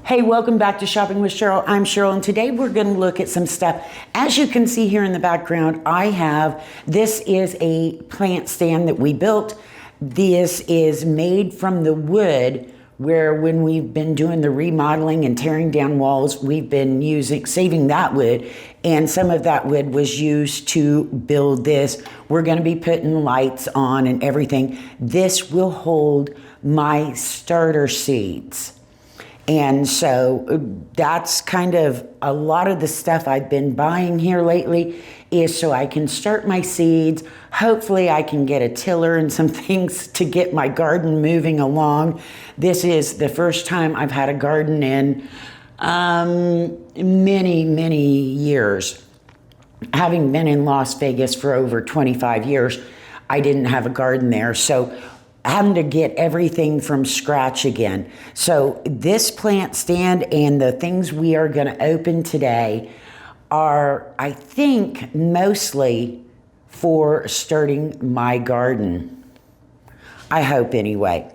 Hey, welcome back to Shopping with Cheryl. I'm Cheryl, and today we're going to look at some stuff. As you can see here in the background, this is a plant stand that we built. This is made from the wood, where when we've been doing the remodeling and tearing down walls, we've been saving that wood, and some of that wood was used to build this. We're going to be putting lights on and everything. This will hold my starter seeds. And so that's kind of a lot of the stuff I've been buying here lately is so I can start my seeds. Hopefully I can get a tiller and some things to get my garden moving along. This is the first time I've had a garden in many years. Having been in Las Vegas for over 25 years, I didn't have a garden there. So having to get everything from scratch again. So this plant stand and the things we are going to open today are, I think, mostly for starting my garden. I hope anyway.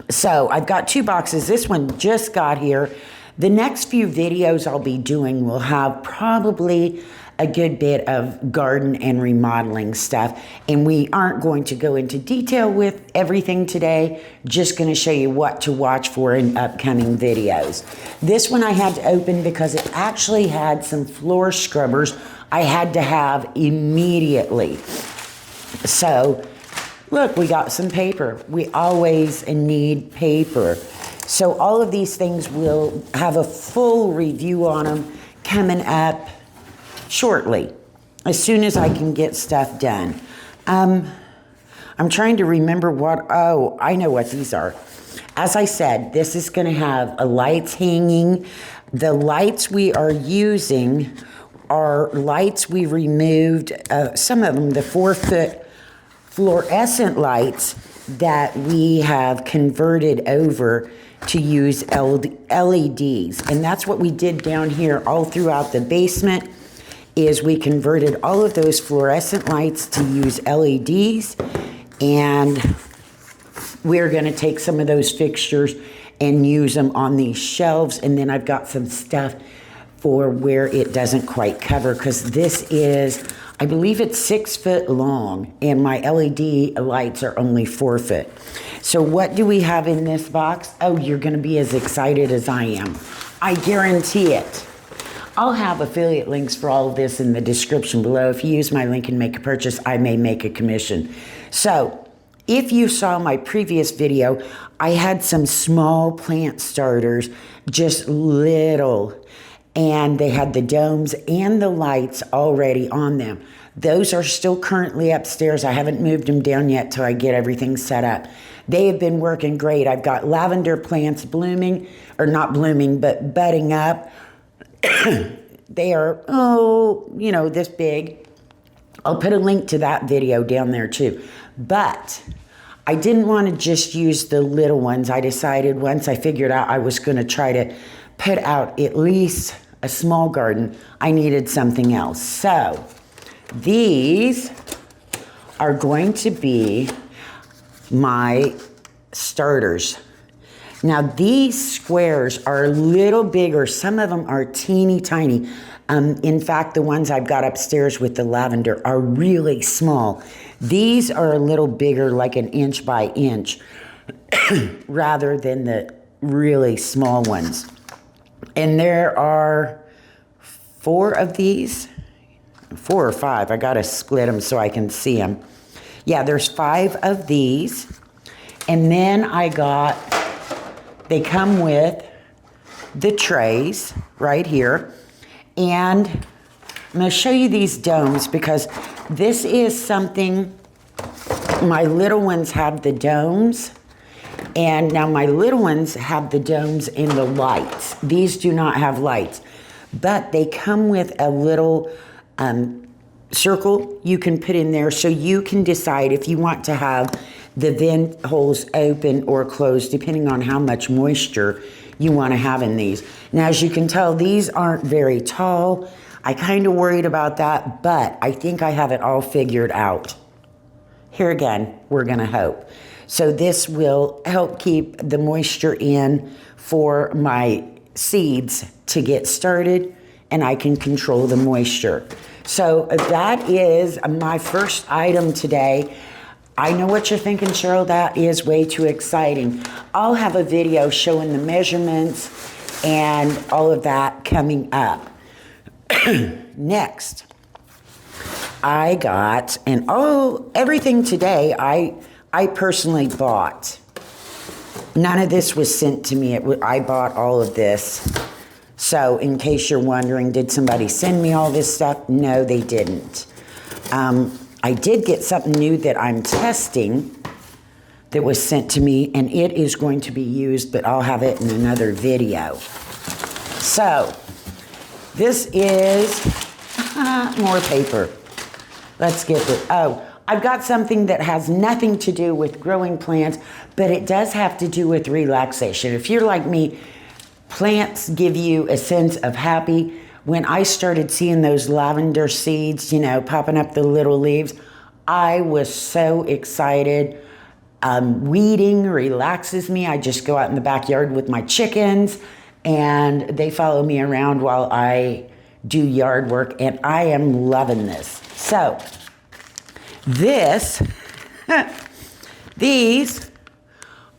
So I've got 2 boxes. This one just got here. The next few videos I'll be doing will have probably a good bit of garden and remodeling stuff, and we aren't going to go into detail with everything today, just going to show you what to watch for in upcoming videos. This one I had to open because it actually had some floor scrubbers I had to have immediately. So look, we got some paper. We always need paper. So all of these things will have a full review on them coming up shortly, as soon as I can get stuff done. I'm trying to remember I know what these are. As I said, this is going to have lights hanging. The lights we are using are lights we removed, some of them, the 4-foot fluorescent lights that we have converted over to use LEDs. And that's what we did down here all throughout the basement, is we converted all of those fluorescent lights to use LEDs, and we're going to take some of those fixtures and use them on these shelves. And then I've got some stuff for where it doesn't quite cover, because this is, I believe it's 6 foot long, and my LED lights are only 4 foot. So what do we have in this box? Oh, you're going to be as excited as I am. I guarantee it. I'll have affiliate links for all of this in the description below. If you use my link and make a purchase, I may make a commission. So if you saw my previous video, I had some small plant starters, just little, and they had the domes and the lights already on them. Those are still currently upstairs. I haven't moved them down yet till I get everything set up. They have been working great. I've got lavender plants blooming, or not blooming, but budding up. They are, this big. I'll put a link to that video down there too. But I didn't want to just use the little ones. I decided once I figured out I was going to try to put out at least a small garden, I needed something else. So these are going to be my starters. Now these squares are a little bigger. Some of them are teeny tiny. In fact, the ones I've got upstairs with the lavender are really small. These are a little bigger, like an inch by inch, rather than the really small ones. And there are 4 of these, 4 or 5. I gotta split them so I can see them. Yeah, there's 5 of these. And then they come with the trays right here. And I'm going to show you these domes, because this is something, my little ones have the domes. And now my little ones have the domes and the lights. These do not have lights. But they come with a little circle you can put in there, so you can decide if you want to have the vent holes open or closed, depending on how much moisture you want to have in these. Now, as you can tell, these aren't very tall. I kind of worried about that, but I think I have it all figured out. Here again, we're going to hope. So this will help keep the moisture in for my seeds to get started, and I can control the moisture. So that is my first item today. I know what you're thinking, Cheryl, that is way too exciting. I'll have a video showing the measurements and all of that coming up. Next, I got, and everything today I personally bought. None of this was sent to me. I bought all of this. So in case you're wondering, did somebody send me all this stuff? No, they didn't. I did get something new that I'm testing that was sent to me, and it is going to be used, but I'll have it in another video. So this is more paper. Let's get it. I've got something that has nothing to do with growing plants, but it does have to do with relaxation. If you're like me, plants give you a sense of happy. When I started seeing those lavender seeds, popping up the little leaves, I was so excited. Weeding relaxes me. I just go out in the backyard with my chickens, and they follow me around while I do yard work, and I am loving this. So, these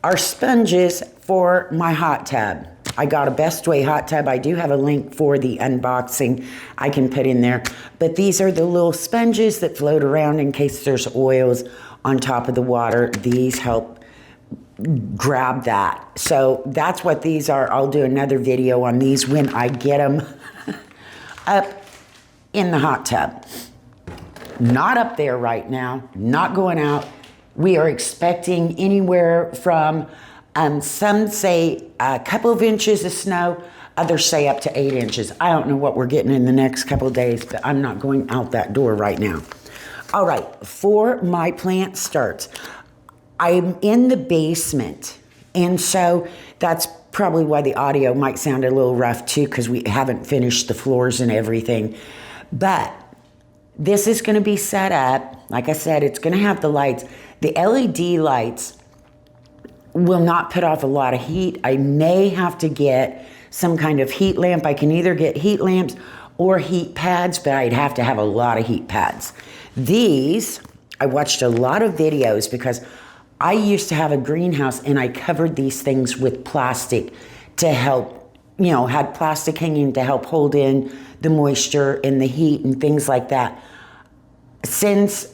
are sponges for my hot tub. I got a Best Way hot tub. I do have a link for the unboxing I can put in there. But these are the little sponges that float around in case there's oils on top of the water. These help grab that. So that's what these are. I'll do another video on these when I get them up in the hot tub. Not up there right now, not going out. We are expecting anywhere from some say a couple of inches of snow, others say up to 8 inches. I don't know what we're getting in the next couple of days, but I'm not going out that door right now. All right, for my plant starts, I'm in the basement, and so that's probably why the audio might sound a little rough too, because we haven't finished the floors and everything. But this is going to be set up. Like I said, it's going to have the lights. The LED lights will not put off a lot of heat. I may have to get some kind of heat lamp. I can either get heat lamps or heat pads, but I'd have to have a lot of heat pads. These, I watched a lot of videos because I used to have a greenhouse, and I covered these things with plastic to help, had plastic hanging to help hold in the moisture and the heat and things like that. Since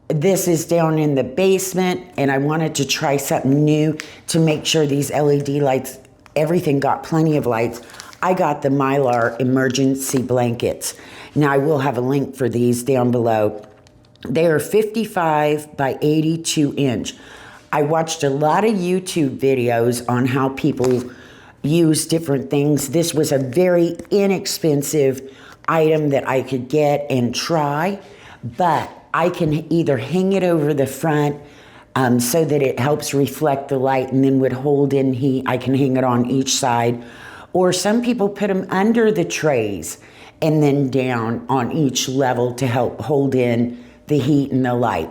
this is down in the basement and I wanted to try something new to make sure these LED lights, everything got plenty of lights, I got the Mylar emergency blankets. Now I will have a link for these down below. They are 55 by 82 inch. I watched a lot of YouTube videos on how people use different things. This was a very inexpensive item that I could get and try, but I can either hang it over the front so that it helps reflect the light and then would hold in heat. I can hang it on each side. Or some people put them under the trays and then down on each level to help hold in the heat and the light.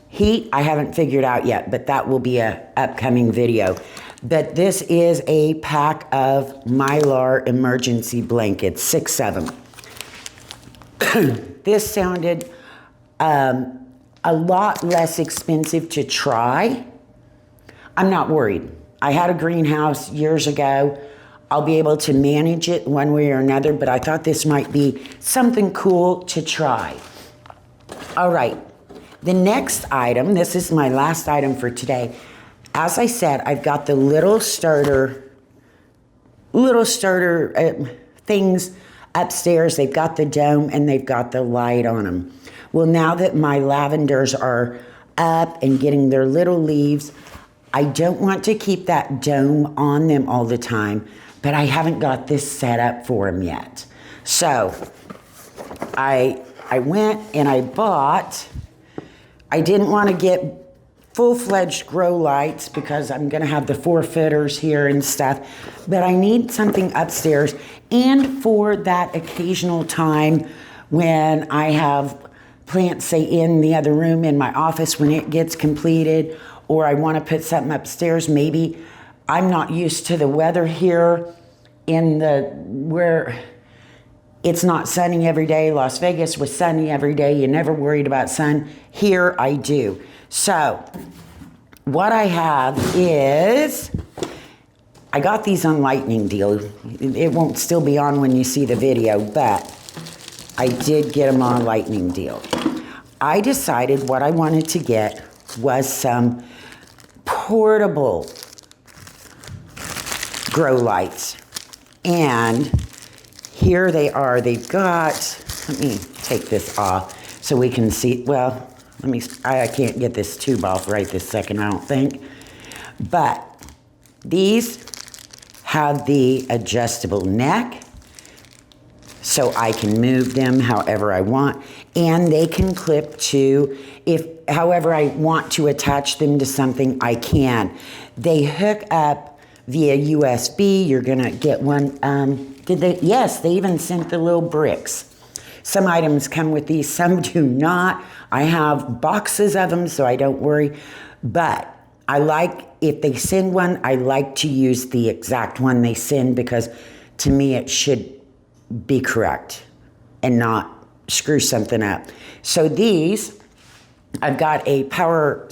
Heat, I haven't figured out yet, but that will be an upcoming video. But this is a pack of Mylar emergency blankets, 6 of them. This sounded a lot less expensive to try. I'm not worried. I had a greenhouse years ago. I'll be able to manage it one way or another, but I thought this might be something cool to try. All right, the next item, this is my last item for today. As I said, I've got the little starter things upstairs. They've got the dome and they've got the light on them. Well, now that my lavenders are up and getting their little leaves, I don't want to keep that dome on them all the time, but I haven't got this set up for them yet. So I went and I bought, I didn't want to get full-fledged grow lights because I'm going to have the 4-footers here and stuff, but I need something upstairs and for that occasional time when I have plants, say, in the other room in my office when it gets completed, or I want to put something upstairs. Maybe I'm not used to the weather here in where it's not sunny every day. Las Vegas was sunny every day. You never worried about sun. Here I do. So what I have is, I got these on lightning deal. It won't still be on when you see the video, but I did get them on lightning deal. I decided what I wanted to get was some portable grow lights. And here they are. They've got, let me take this off so we can see. Well, I can't get this tube off right this second, I don't think. But these have the adjustable neck, so I can move them however I want. And they can clip to, however I want to attach them to something, I can. They hook up via USB. You're gonna get one, yes, they even sent the little bricks. Some items come with these, some do not. I have boxes of them, so I don't worry. But I like, if they send one, I like to use the exact one they send, because to me it should be correct and not screw something up. So these, I've got a power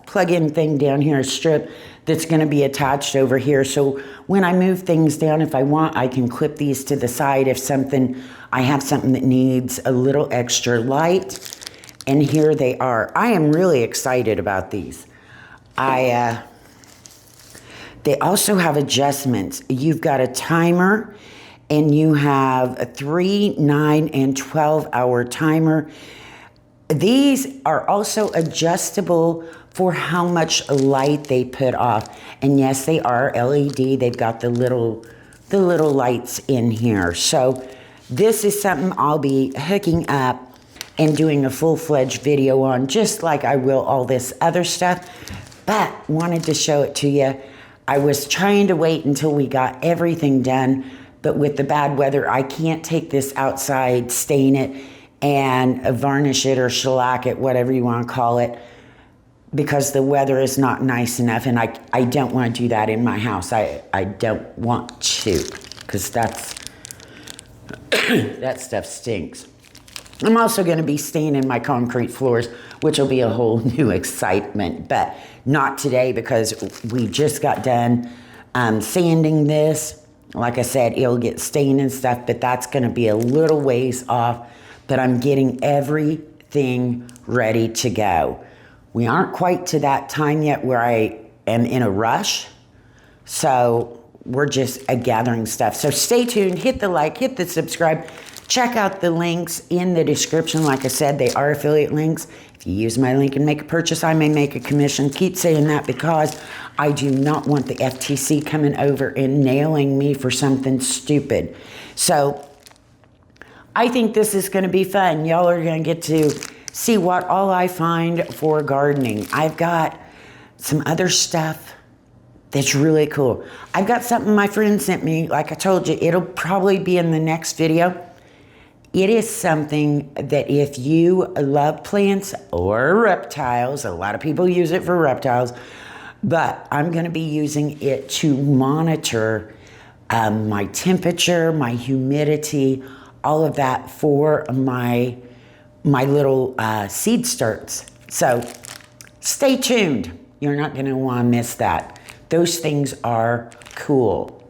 plug-in thing down here, a strip that's going to be attached over here. So when I move things down, if I want, I can clip these to the side if I have something that needs a little extra light. And here they are. I am really excited about these. They also have adjustments. You've got a timer, and you have a 3, 9, and 12-hour timer. These are also adjustable for how much light they put off. And yes, they are LED. They've got the little lights in here. So this is something I'll be hooking up and doing a full-fledged video on, just like I will all this other stuff. But wanted to show it to you. I was trying to wait until we got everything done, but with the bad weather, I can't take this outside, stain it, and varnish it or shellac it, whatever you want to call it, because the weather is not nice enough, and I don't want to do that in my house. I don't want to, because that stuff stinks. I'm also going to be staining my concrete floors, which will be a whole new excitement, but not today, because we just got done sanding this. Like I said, it'll get stained and stuff, but that's going to be a little ways off. But I'm getting everything ready to go. We aren't quite to that time yet where I am in a rush. So we're just gathering stuff. So stay tuned, hit the like, hit the subscribe. Check out the links in the description. Like I said, they are affiliate links. If you use my link and make a purchase, I may make a commission. Keep saying that because I do not want the FTC coming over and nailing me for something stupid. So I think this is going to be fun. Y'all are going to get to see what all I find for gardening. I've got some other stuff that's really cool. I've got something my friend sent me. Like I told you, it'll probably be in the next video. It is something that if you love plants or reptiles, a lot of people use it for reptiles, but I'm going to be using it to monitor my temperature, my humidity, all of that for my little seed starts. So stay tuned. You're not going to want to miss that. Those things are cool.